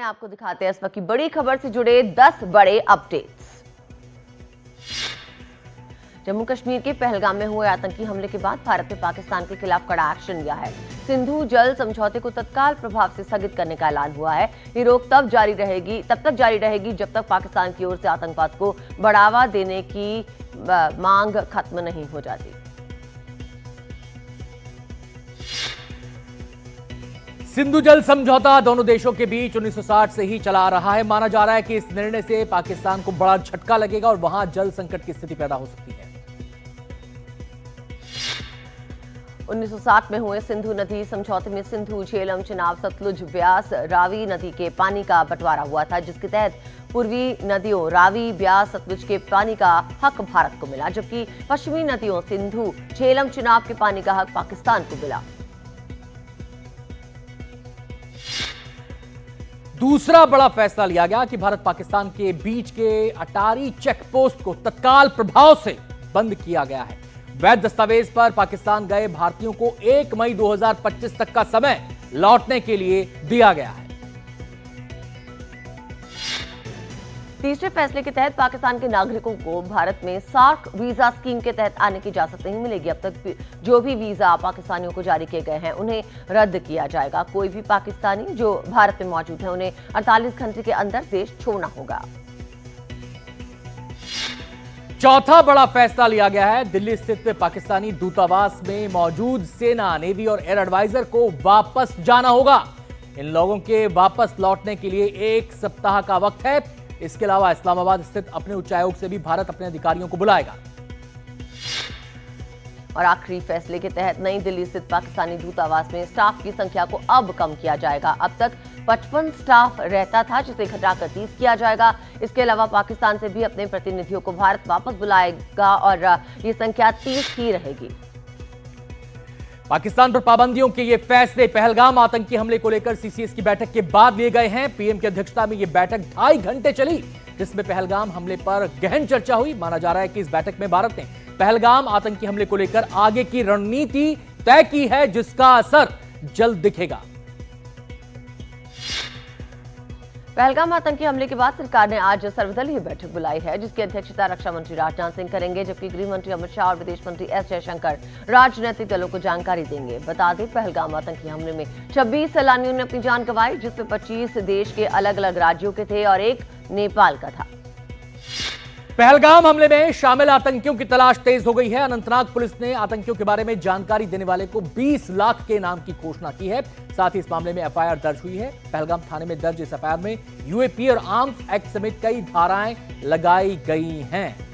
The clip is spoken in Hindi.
आपको दिखाते हैं इस वक्त की बड़ी खबर से जुड़े 10 बड़े अपडेट्स। जम्मू कश्मीर के पहलगाम में हुए आतंकी हमले के बाद भारत ने पाकिस्तान के खिलाफ कड़ा एक्शन लिया है। सिंधु जल समझौते को तत्काल प्रभाव से स्थगित करने का ऐलान हुआ है। ये रोक तब तक जारी रहेगी जब तक पाकिस्तान की ओर से आतंकवाद को बढ़ावा देने की मांग खत्म नहीं हो जाती। सिंधु जल समझौता दोनों देशों के बीच 1960 से ही चला आ रहा है। माना जा रहा है कि इस निर्णय से पाकिस्तान को बड़ा झटका लगेगा और वहां जल संकट की स्थिति पैदा हो सकती है। 1960 में हुए सिंधु नदी समझौते में सिंधु, झेलम, चिनाब, सतलुज, ब्यास, रावी नदी के पानी का बंटवारा हुआ था, जिसके तहत पूर्वी नदियों रावी, ब्यास, सतलुज के पानी का हक भारत को मिला, जबकि पश्चिमी नदियों सिंधु, झेलम, चिनाब के पानी का हक पाकिस्तान को मिला। दूसरा बड़ा फैसला लिया गया कि भारत पाकिस्तान के बीच के अटारी चेक पोस्ट को तत्काल प्रभाव से बंद किया गया है। वैध दस्तावेज पर पाकिस्तान गए भारतीयों को 1 मई 2025 तक का समय लौटने के लिए दिया गया है। तीसरे फैसले के तहत पाकिस्तान के नागरिकों को भारत में सार्क वीजा स्कीम के तहत आने की इजाजत नहीं मिलेगी। अब तक जो भी वीजा पाकिस्तानियों को जारी किए गए हैं उन्हें रद्द किया जाएगा। कोई भी पाकिस्तानी जो भारत में मौजूद है उन्हें 48 घंटे के अंदर देश छोड़ना होगा। चौथा बड़ा फैसला लिया गया है। दिल्ली स्थित पाकिस्तानी दूतावास में मौजूद सेना, नेवी और एयर एडवाइजर को वापस जाना होगा। इन लोगों के वापस लौटने के लिए 1 सप्ताह का वक्त है। इसके अलावा इस्लामाबाद स्थित अपने उच्चायोग से भी भारत अपने अधिकारियों को बुलाएगा। और आखिरी फैसले के तहत नई दिल्ली स्थित पाकिस्तानी दूतावास में स्टाफ की संख्या को अब कम किया जाएगा। अब तक 55 स्टाफ रहता था, जिसे घटाकर 30 किया जाएगा। इसके अलावा पाकिस्तान से भी अपने प्रतिनिधियों को भारत वापस बुलाएगा और ये संख्या 30 ही रहेगी। पाकिस्तान पर पाबंदियों के ये फैसले पहलगाम आतंकी हमले को लेकर सीसीएस की बैठक के बाद लिए गए हैं। पीएम की अध्यक्षता में ये बैठक 2.5 घंटे चली, जिसमें पहलगाम हमले पर गहन चर्चा हुई। माना जा रहा है कि इस बैठक में भारत ने पहलगाम आतंकी हमले को लेकर आगे की रणनीति तय की है, जिसका असर जल्द दिखेगा। पहलगाम आतंकी हमले के बाद सरकार ने आज सर्वदलीय बैठक बुलाई है, जिसकी अध्यक्षता रक्षा मंत्री राजनाथ सिंह करेंगे, जबकि गृह मंत्री अमित शाह और विदेश मंत्री एस जयशंकर राजनीतिक दलों को जानकारी देंगे। बता दें, पहलगाम आतंकी हमले में 26 सैलानियों ने अपनी जान गंवाई, जिसमें 25 देश के अलग अलग राज्यों के थे और 1 नेपाल का था। पहलगाम हमले में शामिल आतंकियों की तलाश तेज हो गई है। अनंतनाग पुलिस ने आतंकियों के बारे में जानकारी देने वाले को 20 लाख के इनाम की घोषणा की है। साथ ही इस मामले में एफआईआर दर्ज हुई है। पहलगाम थाने में दर्ज इस एफआईआर में यूएपी और आर्म्स एक्ट समेत कई धाराएं लगाई गई हैं।